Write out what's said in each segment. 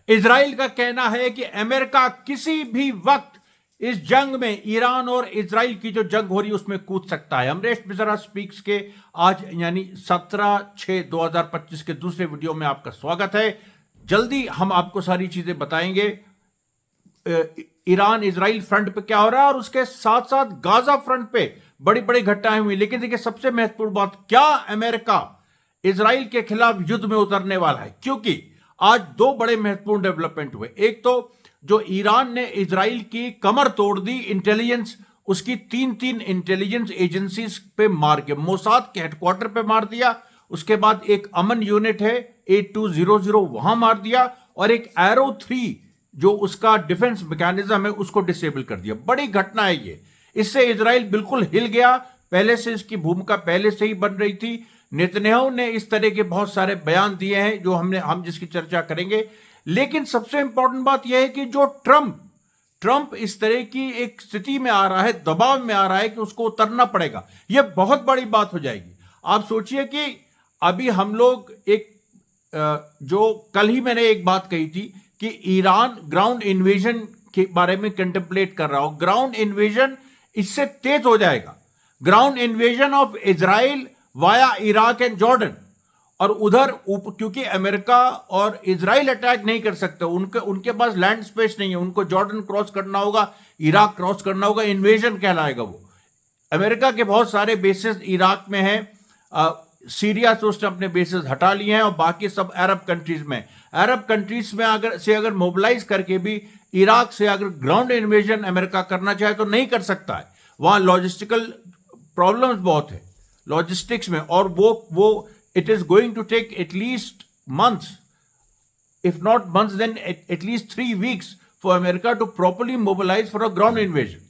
Israel का कहना है कि अमेरिका किसी भी वक्त इस जंग में ईरान और इजराइल की जो जंग हो रही है उसमें कूद सकता है। अमरीश मिश्रा स्पीक्स के आज यानी 17/6/2025 के दूसरे वीडियो में आपका स्वागत है। जल्दी हम आपको सारी चीजें बताएंगे। ईरान इजराइल फ्रंट पे क्या हो रहा है और उसके साथ साथ गाजा फ्रंट पे बड़ी बड़ी घटनाएं हुई। लेकिन देखिए, सबसे महत्वपूर्ण बात, क्या अमेरिका इजराइल के खिलाफ युद्ध में उतरने वाला है? क्योंकि आज दो बड़े महत्वपूर्ण डेवलपमेंट हुए। एक तो जो ईरान ने इजराइल की कमर तोड़ दी, इंटेलिजेंस उसकी तीन इंटेलिजेंस एजेंसीज पे मार के, मोसाद के हेडक्वार्टर पे मार दिया। उसके बाद एक अमन यूनिट है 8200 वहां मार दिया, और एक एरो 3 जो उसका डिफेंस मैकेनिज्म है उसको डिसेबल कर दिया। बड़ी घटना है ये। इससे इजराइल बिल्कुल हिल गया। पहले से इसकी भूमिका पहले से ही बन रही थी। नेतन्याहू ने इस तरह के बहुत सारे बयान दिए हैं जो हम जिसकी चर्चा करेंगे। लेकिन सबसे इंपॉर्टेंट बात यह है कि जो ट्रंप इस तरह की एक स्थिति में आ रहा है, दबाव में आ रहा है कि उसको उतरना पड़ेगा। यह बहुत बड़ी बात हो जाएगी। आप सोचिए कि अभी हम लोग जो कल ही मैंने एक बात कही थी कि ईरान ग्राउंड इन्वेजन के बारे में कंटेम्पलेट कर रहा हो। ग्राउंड इन्वेजन इससे तेज हो जाएगा। Ground invasion of Israel via Iraq and Jordan, और उधर क्योंकि अमेरिका और इजराइल अटैक नहीं कर सकते, उनके पास लैंड स्पेस नहीं है। उनको जॉर्डन क्रॉस करना होगा, इराक क्रॉस करना होगा। इन्वेजन कहलाएगा वो। अमेरिका के बहुत सारे बेसेस इराक में हैं। सीरिया से उसने अपने बेसेस हटा लिए हैं, और बाकी सब अरब कंट्रीज में। अरब कंट्रीज में अगर मोबिलाइज करके भी इराक से अगर ग्राउंड इन्वेजन अमेरिका करना चाहे तो नहीं कर सकता है। वहां लॉजिस्टिकल प्रॉब्लम्स बहुत है लॉजिस्टिक्स में, और वो it is going to take at least months, if not months then at least 3 weeks for America to properly mobilize for a ground invasion.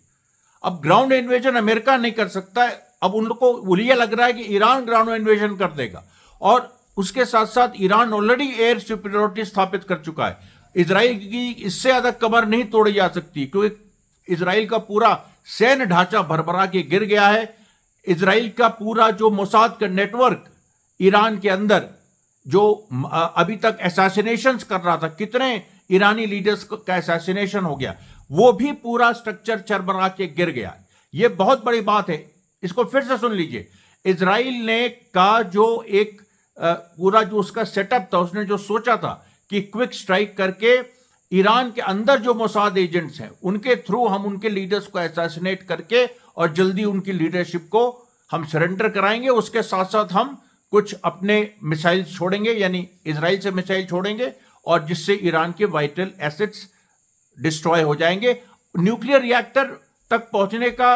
अब ग्राउंड इन्वेजन अमेरिका नहीं कर सकता है। अब उन लोग को ये लग रहा है कि ईरान ग्राउंड इन्वेजन कर देगा, और उसके साथ साथ ईरान ऑलरेडी एयर सुपीरियरिटी स्थापित कर चुका है। इजराइल की इससे ज्यादा कमर नहीं तोड़ी जा सकती, क्योंकि इजराइल का पूरा सैन्य ढांचा भरभरा के गिर गया है। इजराइल का पूरा जो मोसाद का नेटवर्क ईरान के अंदर जो अभी तक असैसिनेशंस कर रहा था, कितने ईरानी लीडर्स का असैसिनेशन हो गया, वो भी पूरा स्ट्रक्चर चरमरा के गिर गया। ये बहुत बड़ी बात है। इसको फिर से सुन लीजिए। इजराइल ने का जो एक पूरा जो उसका सेटअप था, उसने जो सोचा था कि क्विक स्ट्राइक करके ईरान के अंदर जो मोसाद एजेंट्स हैं उनके थ्रू हम उनके लीडर्स को असैसिनेट करके और जल्दी उनकी लीडरशिप को हम सरेंडर कराएंगे। उसके साथ साथ हम कुछ अपने मिसाइल छोड़ेंगे, यानी इजराइल से मिसाइल छोड़ेंगे, और जिससे ईरान के वाइटल एसेट्स डिस्ट्रॉय हो जाएंगे। न्यूक्लियर रिएक्टर तक पहुंचने का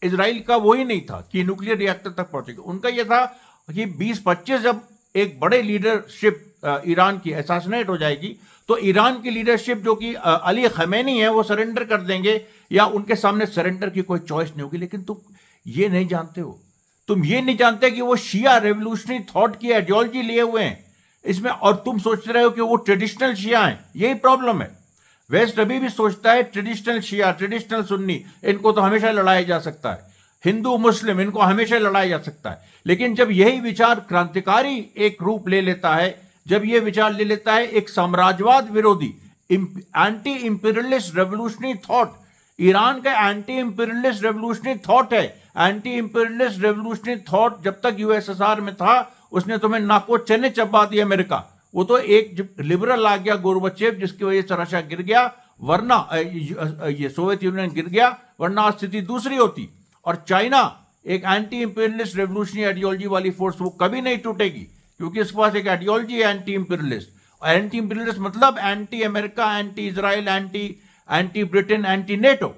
इजराइल का वही नहीं था कि न्यूक्लियर रिएक्टर तक पहुंचेगा। उनका यह था कि 2025 जब एक बड़े लीडरशिप ईरान की असैसिनेट हो जाएगी तो ईरान की लीडरशिप जो कि अली खमेनी है वो सरेंडर कर देंगे, या उनके सामने सरेंडर की कोई चॉइस नहीं होगी। लेकिन तुम ये नहीं जानते हो, तुम ये नहीं जानते कि वो शिया रेवोल्यूशनरी थॉट की आइडियोलॉजी लिए हुए हैं इसमें, और तुम सोच रहे हो कि वो ट्रेडिशनल शिया हैं। यही प्रॉब्लम है। वेस्ट अभी भी सोचता है ट्रेडिशनल शिया, ट्रेडिशनल सुन्नी, इनको तो हमेशा लड़ाया जा सकता है। हिंदू मुस्लिम, इनको हमेशा लड़ाया जा सकता है। लेकिन जब यही विचार क्रांतिकारी एक रूप ले लेता है, जब यह विचार ले लेता है एक साम्राज्यवाद विरोधी anti imperialist revolutionary thought, Iran का एंटी इंपीरियलिस्ट रेवोल्यूशनरी थॉट है। एंटी इंपीरियलिस्ट रेवोल्यूशनरी थॉट जब तक यूएसएसआर में था उसने तुम्हें नाको चने चबा दिया अमेरिका। वो तो एक लिबरल आ गया गोरबचेव, जिसकी वजह से रशिया गिर गया, वरना ये सोवियत यूनियन गिर गया, वरना स्थिति दूसरी होती। और चाइना एक एंटी इंपीरियलिस्ट रेवोल्यूशनरी आइडियोलॉजी वाली फोर्स, वो कभी नहीं टूटेगी, क्योंकि इसके पास एक आइडियोलॉजी है एंटी इंपीरियलिस्ट। और एंटी इंपीरियलिस्ट मतलब anti America, anti Israel, anti Britain, anti NATO.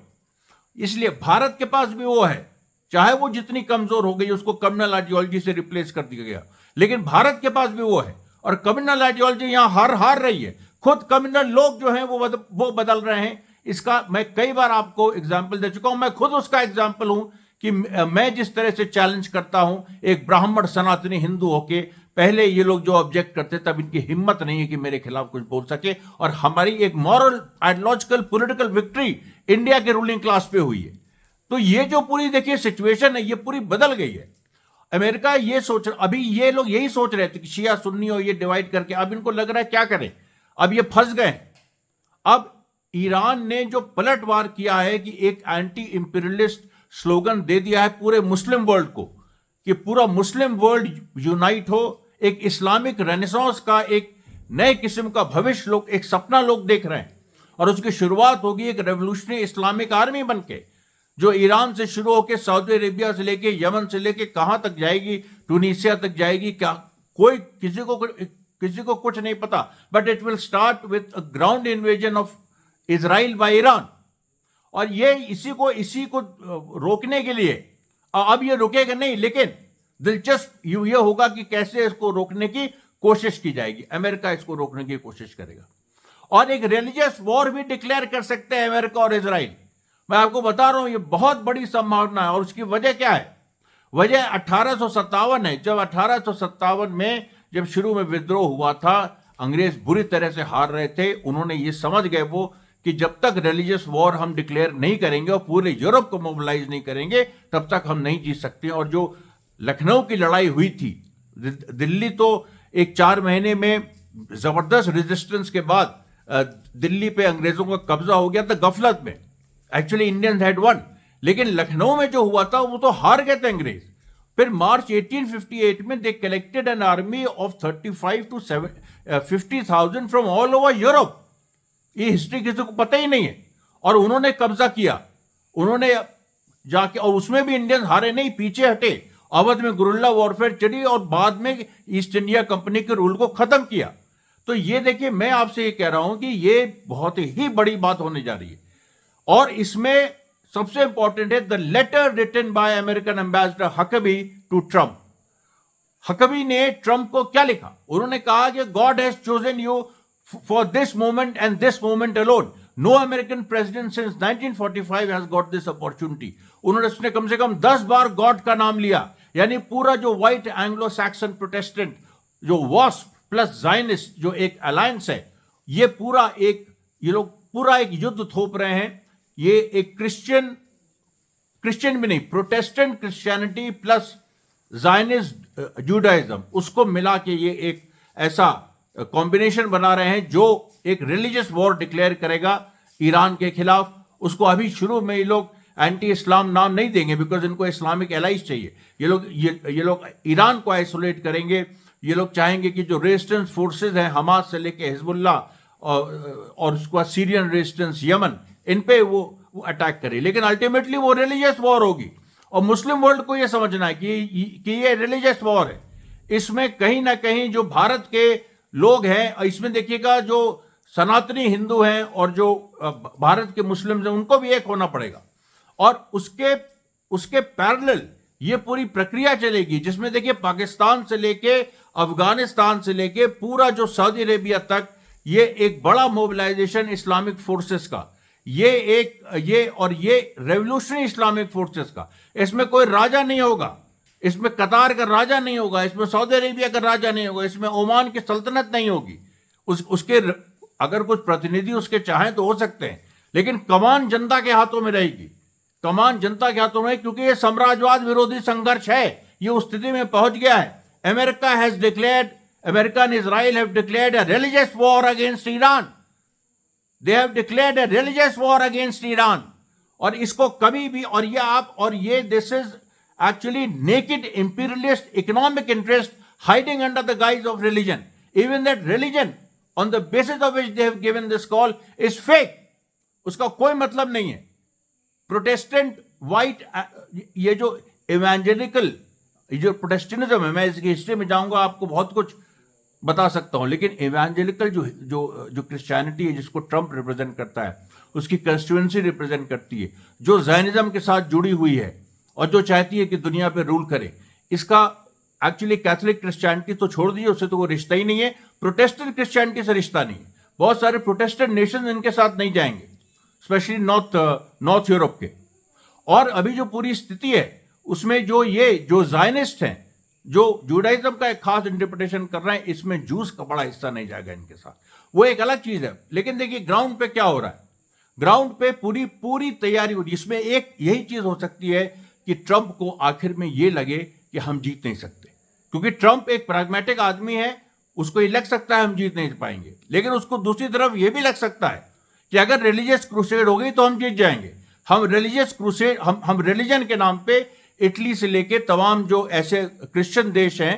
इसलिए भारत के पास भी वो है, चाहे वो जितनी कमजोर हो गई, उसको कम्युनल आइडियोलॉजी से रिप्लेस कर दिया गया, लेकिन भारत के पास भी वो है। और कम्युनल आइडियोलॉजी यहां हार रही है। खुद कम्युनल लोग जो हैं वो बदल रहे हैं। इसका मैं कई बार आपको एग्जाम्पल दे चुका हूं। मैं खुद उसका एग्जाम्पल हूं कि मैं जिस तरह से चैलेंज करता हूं एक ब्राह्मण सनातनी हिंदू होके। पहले ये लोग जो ऑब्जेक्ट करते तब इनकी हिम्मत नहीं है कि मेरे खिलाफ कुछ बोल सके, और हमारी एक moral ideological political victory India के रूलिंग क्लास पे हुई है। तो ये जो पूरी देखिए सिचुएशन है, ये पूरी बदल गई है। अमेरिका ये सोच, अभी ये लोग यही सोच रहे थे कि शिया सुन्नी हो, ये डिवाइड करके। अब इनको लग रहा है क्या करें, अब ये फंस गए। अब ईरान ने जो पलटवार किया है कि एक एंटी इंपीरियलिस्ट स्लोगन दे दिया है पूरे मुस्लिम वर्ल्ड को कि पूरा मुस्लिम वर्ल्ड यूनाइट हो, एक इस्लामिक रेनेसांस का एक नए किस्म का भविष्य लोग, एक सपना लोग देख रहे हैं। और उसकी शुरुआत होगी एक रेवोल्यूशनरी इस्लामिक आर्मी बनके, जो ईरान से शुरू होकर सऊदी अरेबिया से लेके यमन से लेके कहां तक जाएगी, टूनिसिया तक जाएगी, क्या कोई किसी को कुछ नहीं पता। But it will start with a ground invasion of Israel by Iran. और ये इसी को रोकने के लिए, अब ये रुकेगा नहीं, लेकिन दिलचस्प ये होगा कि कैसे इसको रोकने की कोशिश की जाएगी। अमेरिका इसको रोकने की कोशिश करेगा और एक रिलीजियस वॉर भी डिक्लेयर कर सकते हैं अमेरिका और इजराइल। मैं आपको बता रहा हूं ये बहुत बड़ी संभावना है। और उसकी वजह क्या है? वजह 1857 है। जब 1857 में जब शुरू में विद्रोह हुआ था, अंग्रेज बुरी तरह से हार रहे थे। उन्होंने ये समझ गए वो कि जब तक रिलीजियस वॉर हम डिक्लेयर नहीं करेंगे और पूरे यूरोप को मोबिलाइज नहीं करेंगे, तब तक हम नहीं जीत सकते। और जो लखनऊ की लड़ाई हुई थी, दिल्ली तो एक 4 महीने में जबरदस्त रेजिस्टेंस के बाद दिल्ली पे अंग्रेजों का कब्जा हो गया था गफलत में। एक्चुअली इंडियंस हैड वन, लेकिन लखनऊ में जो हुआ था वो तो हार गए थे अंग्रेज। फिर मार्च 1858 में they collected an army of 35 to 50,000 from all over Europe. ये हिस्ट्री किसी को पता ही नहीं है। और उन्होंने कब्जा किया, उन्होंने जाके, और उसमें भी इंडियंस हारे नहीं, पीछे हटे। अवध में गुरिल्ला वॉरफेयर चली और बाद में ईस्ट इंडिया कंपनी के रूल को खत्म किया। तो ये देखिए, मैं आपसे ये कह रहा हूं कि ये बहुत ही बड़ी बात होने जा रही है। और इसमें सबसे इंपॉर्टेंट है the letter written by American ambassador Huckabee to Trump. Huckabee ने ट्रंप को क्या लिखा? उन्होंने कहा कि God has chosen you for this moment and this moment alone. No American president since 1945 has got this opportunity. उन्होंने उसने कम से कम 10 बार गॉड का नाम लिया। यानी पूरा जो व्हाइट एंग्लो सैक्सन प्रोटेस्टेंट, जो वॉस्प प्लस जायनिस्ट जो एक अलायंस है, ये पूरा एक, ये लोग पूरा एक युद्ध थोप रहे हैं। ये एक क्रिश्चियन भी नहीं, Protestant Christianity plus Zionist Judaism, उसको मिला के ये एक ऐसा कॉम्बिनेशन बना रहे हैं जो एक रिलीजियस वॉर डिक्लेयर करेगा ईरान के खिलाफ। उसको अभी शुरू में ये लोग एंटी इस्लाम नाम नहीं देंगे, बिकॉज इनको इस्लामिक एलाइज चाहिए। ये लोग ईरान को आइसोलेट करेंगे। ये लोग चाहेंगे कि जो रेजिस्टेंस फोर्सेज हैं, हमास से लेके हिजबुल्ला और उसके बाद सीरियन रेजिस्टेंस यमन, इन पे वो अटैक करे। लेकिन अल्टीमेटली वो रिलीजियस वॉर होगी। और मुस्लिम वर्ल्ड को ये समझना है कि ये रिलीजियस वॉर है। इसमें कहीं ना कहीं जो भारत के लोग हैं, इसमें देखिएगा जो सनातनी हिंदू हैं और जो भारत के मुस्लिम हैं, उनको भी एक होना पड़ेगा। और उसके पैरेलल ये पूरी प्रक्रिया चलेगी, जिसमें देखिए पाकिस्तान से लेके अफगानिस्तान से लेके पूरा जो सऊदी अरेबिया तक, ये एक बड़ा मोबिलाइजेशन इस्लामिक फोर्सेस का, ये रेवोल्यूशनरी इस्लामिक फोर्सेस का। इसमें कोई राजा नहीं होगा, इसमें कतार का राजा नहीं होगा, इसमें सऊदी अरेबिया का राजा नहीं होगा, इसमें ओमान की सल्तनत नहीं होगी। उसके अगर कुछ प्रतिनिधि उसके चाहें तो हो सकते हैं, लेकिन कमान जनता के हाथों में रहेगी। कमान जनता के हाथों में, क्योंकि ये साम्राज्यवाद विरोधी संघर्ष है। ये उस स्थिति में पहुंच गया है। America and Israel have declared a religious war against Iran. They have declared a religious war against Iran. और इसको कभी भी, और ये this is actually naked imperialist economic interest hiding under the guise of religion. Even that religion on the basis of which they have given this call is fake. उसका कोई मतलब नहीं है। प्रोटेस्टेंट वाइट, ये जो इवेंजेलिकल, ये जो Protestantism है, मैं इसकी हिस्ट्री में जाऊंगा, आपको बहुत कुछ बता सकता हूं। लेकिन इवेंजेलिकल जो क्रिश्चियनिटी है, जिसको ट्रंप रिप्रेजेंट करता है, उसकी कंस्टिट्यूएंसी रिप्रेजेंट करती है, जो जैनिज्म के साथ जुड़ी हुई है और जो चाहती है कि दुनिया पे रूल करे, इसका एक्चुअली कैथोलिक क्रिश्चियनिटी तो छोड़ दीजिए, उससे तो वो रिश्ता ही नहीं है। प्रोटेस्टेंट क्रिश्चियनिटी से रिश्ता नहीं है। बहुत सारे प्रोटेस्टेंट नेशन इनके साथ नहीं जाएंगे, स्पेशली नॉर्थ यूरोप के। और अभी जो पूरी स्थिति है, उसमें जो जायनिस्ट हैं, जो जूडाइज्म का एक खास इंटरप्रिटेशन कर रहे हैं, इसमें जूस का बड़ा हिस्सा नहीं जाएगा इनके साथ। वो एक अलग चीज है। लेकिन देखिए ग्राउंड पे क्या हो रहा है। ग्राउंड पे पूरी तैयारी हो रही है। इसमें एक यही चीज हो सकती है कि ट्रंप को आखिर में ये लगे कि हम जीत नहीं सकते, क्योंकि ट्रंप एक प्रैग्मेटिक आदमी है। उसको ये लग सकता है हम जीत नहीं पाएंगे, लेकिन उसको दूसरी तरफ ये भी लग सकता है कि अगर रिलीजियस क्रूसेड हो गई तो हम जीत जाएंगे। हम रिलीजियस क्रूसेड, हम रिलीजन के नाम पे इटली से लेके तमाम जो ऐसे क्रिश्चियन देश हैं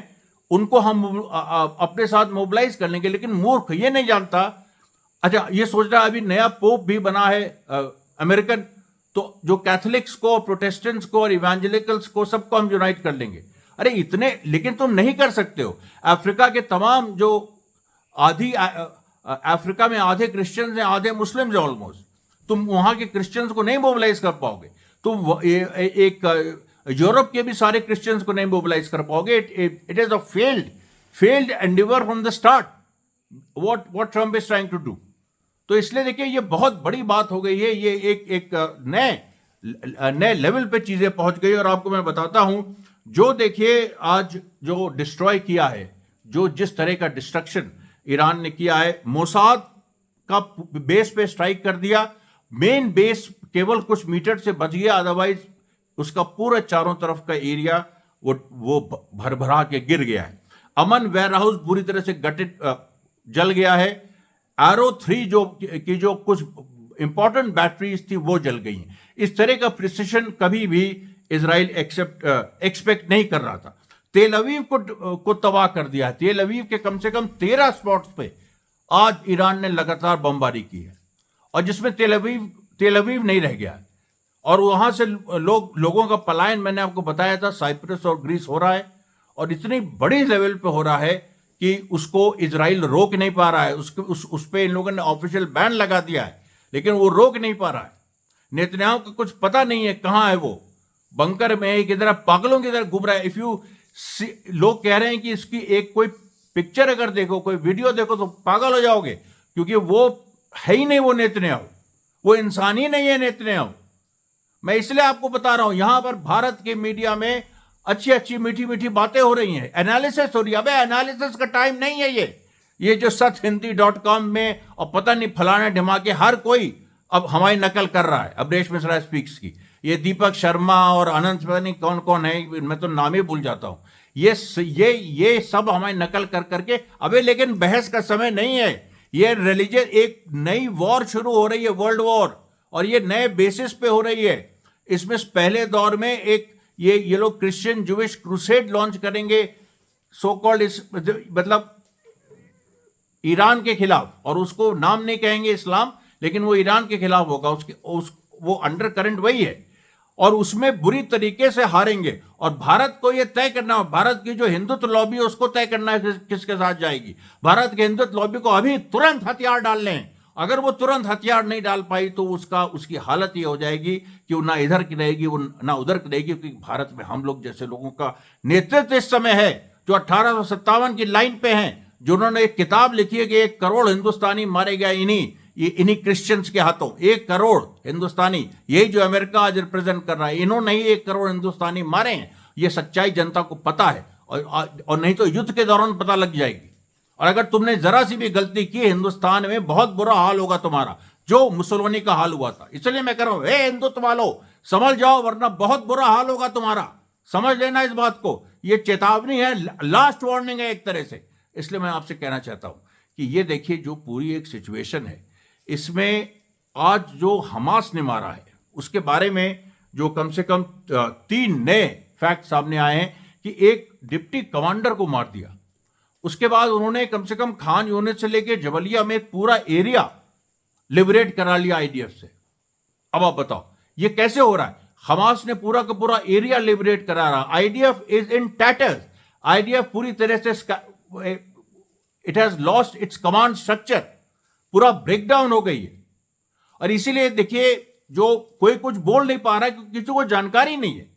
उनको हम अपने साथ मोबिलाइज कर लेंगे। लेकिन मूर्ख ये नहीं जानता, अच्छा ये सोच रहा है अभी नया पोप भी बना है अमेरिकन, तो जो कैथोलिक्स को, प्रोटेस्टेंट्स को और इवेंजेलिकल्स को सबको हम यूनाइट कर लेंगे। अरे इतने, लेकिन तुम नहीं कर सकते हो। अफ्रीका के तमाम जो अफ्रीका में आधे क्रिश्चियंस हैं, आधे मुस्लिम हैं ऑलमोस्ट, तुम वहां के क्रिश्चियंस को नहीं मोबिलाइज कर पाओगे। तुम एक यूरोप के भी सारे क्रिश्चियंस को नहीं मोबिलाइज कर पाओगे। It is a failed endeavour from the start what Trump is trying to do. तो इसलिए देखिए ये बहुत बड़ी बात हो गई है, ये एक नए लेवल पे चीजें पहुंच गई। और आपको मैं बताता हूं, जो देखिए आज जो डिस्ट्रॉय किया है, जो जिस तरह का डिस्ट्रक्शन ईरान ने किया है, मोसाद का बेस पे स्ट्राइक कर दिया, मेन बेस केवल कुछ मीटर से बच गया, अदरवाइज उसका पूरा चारों तरफ का एरिया वो भरभरा के गिर गया है। अमन वेयर हाउस पूरी तरह से गटित जल गया है। एरो 3 जो कुछ इंपॉर्टेंट बैटरीज थी वो जल गई हैं। इस तरह का प्रिसिशन कभी भी इजराइल एक्सपेक्ट नहीं कर रहा था। तेल अवीव को तबाह कर दिया है। तेल अवीव के कम से कम 13 स्पॉट्स पे आज ईरान ने लगातार बमबारी की है, और जिसमें तेल अवीव नहीं रह गया है। और वहां से लोगों का पलायन मैंने आपको बताया था, साइप्रस और ग्रीस हो रहा है, और इतनी बड़ी लेवल पे हो रहा है कि उसको इजराइल रोक नहीं पा रहा है। उस पे इन लोगों ने ऑफिशियल बैन लगा दिया है, लेकिन वो रोक नहीं पा रहा है। नेतन्याहू को कुछ पता नहीं है कहां है वो, बंकर में है, किधर पागलों की तरह घूम रहा है। लोग कह रहे हैं कि इसकी एक कोई पिक्चर अगर देखो, कोई वीडियो देखो तो पागल हो जाओगे, क्योंकि वो है ही नहीं वो नेतन्याहू, वो इंसान ही नहीं है नेतन्याहू। मैं इसलिए आपको बता रहा हूं, यहां पर भारत के मीडिया में अच्छी अच्छी मीठी मीठी बातें हो रही हैं, एनालिसिस हो रही है। अबे एनालिसिस का टाइम नहीं है ये जो सचहिंदी.com में और पता नहीं फलाने ढिमाके हर कोई अब हमारी नकल कर रहा है, अवधेश मिश्रा स्पीक्स की। ये दीपक शर्मा और अनंत, पता नहीं कौन कौन है, मैं तो नाम ही भूल जाता हूं। ये सब हमारी नकल कर करके, अबे लेकिन बहस का समय नहीं है। ये रिलीजन, एक नई वॉर शुरू हो रही है, वर्ल्ड वॉर, और ये नए बेसिस पे हो रही है। इसमें पहले दौर में एक ये लोग क्रिश्चियन जूविश क्रूसेड लॉन्च करेंगे, सो कॉल्ड, मतलब ईरान के खिलाफ, और उसको नाम नहीं कहेंगे इस्लाम, लेकिन वो ईरान के खिलाफ होगा। वो अंडर करंट वही है, और उसमें बुरी तरीके से हारेंगे। और भारत को ये तय करना है, भारत की जो हिंदुत्व लॉबी है उसको तय करना है किसके साथ जाएगी। भारत के हिंदुत्व लॉबी को अभी तुरंत हथियार डालने हैं। अगर वो तुरंत हथियार नहीं डाल पाई तो उसकी हालत ये हो जाएगी कि वो ना इधर की रहेगी, वो ना उधर की रहेगी। क्योंकि भारत में हम लोग जैसे लोगों का नेतृत्व इस समय है, जो 1857 की लाइन पे हैं, जिन्होंने एक किताब लिखी है कि 1 करोड़ हिंदुस्तानी मारे गए इन्हीं क्रिश्चियंस के हाथों। 1 करोड़ हिंदुस्तानी, यही जो अमेरिका आज रिप्रेजेंट कर रहा है, इन्होंने ही 1 करोड़ हिंदुस्तानी मारे हैं। ये सच्चाई जनता को पता है, और नहीं तो युद्ध के दौरान पता लग जाएगी। और अगर तुमने जरा सी भी गलती की, हिंदुस्तान में बहुत बुरा हाल होगा तुम्हारा, जो मुसोलिनी का हाल हुआ था। इसलिए मैं कह रहा हूं, हे हिंदुत्व वालों, समझ जाओ, वरना बहुत बुरा हाल होगा तुम्हारा। समझ लेना इस बात को, ये चेतावनी है, लास्ट वार्निंग है एक तरह से। इसलिए मैं आपसे कहना चाहता हूं कि ये देखिए, जो पूरी एक सिचुएशन है, इसमें आज जो हमास ने मारा है उसके बारे में जो कम से कम 3 नए फैक्ट सामने आए हैं कि एक डिप्टी कमांडर को मार दिया। उसके बाद उन्होंने कम से कम खान यूनिट से लेकर जबलिया में पूरा एरिया लिबरेट करा लिया आईडीएफ से। अब आप बताओ ये कैसे हो रहा है? हमास ने पूरा का पूरा एरिया लिबरेट करा रहा। IDF is in tatters. IDF पूरी तरह से it has lost its command structure, पूरा ब्रेकडाउन हो गई है। और इसीलिए देखिए, जो कोई कुछ बोल नहीं पा रहा है क्योंकि किसी को जानकारी नहीं है।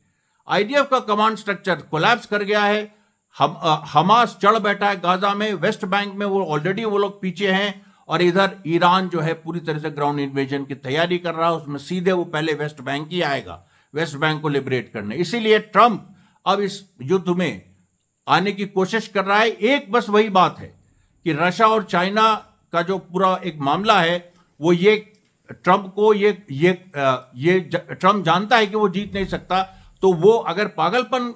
आईडीएफ का कमांड स्ट्रक्चर कोलैप्स कर गया है। हमास चढ़ बैठा है गाजा में, वेस्ट बैंक में वो ऑलरेडी वो लोग पीछे हैं, और इधर ईरान जो है पूरी तरह से ग्राउंड इन्वेजन की तैयारी कर रहा है। उसमें सीधे वो पहले वेस्ट बैंक ही आएगा, वेस्ट बैंक को लिबरेट करने। इसीलिए ट्रंप अब इस युद्ध में आने की कोशिश कर रहा है। एक बस वही बात है कि रशिया और चाइना का जो पूरा एक मामला है, वो ये ट्रंप को ये ट्रंप जानता है कि वो जीत नहीं सकता। तो वो अगर पागलपन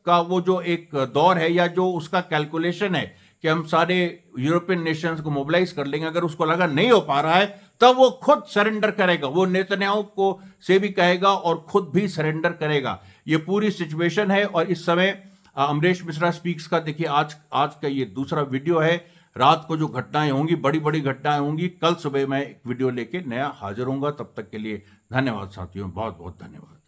का वो जो एक दौर है, या जो उसका कैलकुलेशन है कि हम सारे यूरोपियन नेशंस को मोबिलाइज कर लेंगे, अगर उसको लगा नहीं हो पा रहा है, तब वो खुद सरेंडर करेगा, वो नेतन्याहू को से भी कहेगा और खुद भी सरेंडर करेगा। ये पूरी सिचुएशन है। और इस समय अमरीश मिश्रा स्पीक्स का देखिए आज का ये दूसरा वीडियो है। रात को जो घटनाएं होंगी, बड़ी बड़ी घटनाएं होंगी, कल सुबह मैं एक वीडियो लेके नया हाजिर होऊंगा। तब तक के लिए धन्यवाद साथियों, बहुत बहुत धन्यवाद।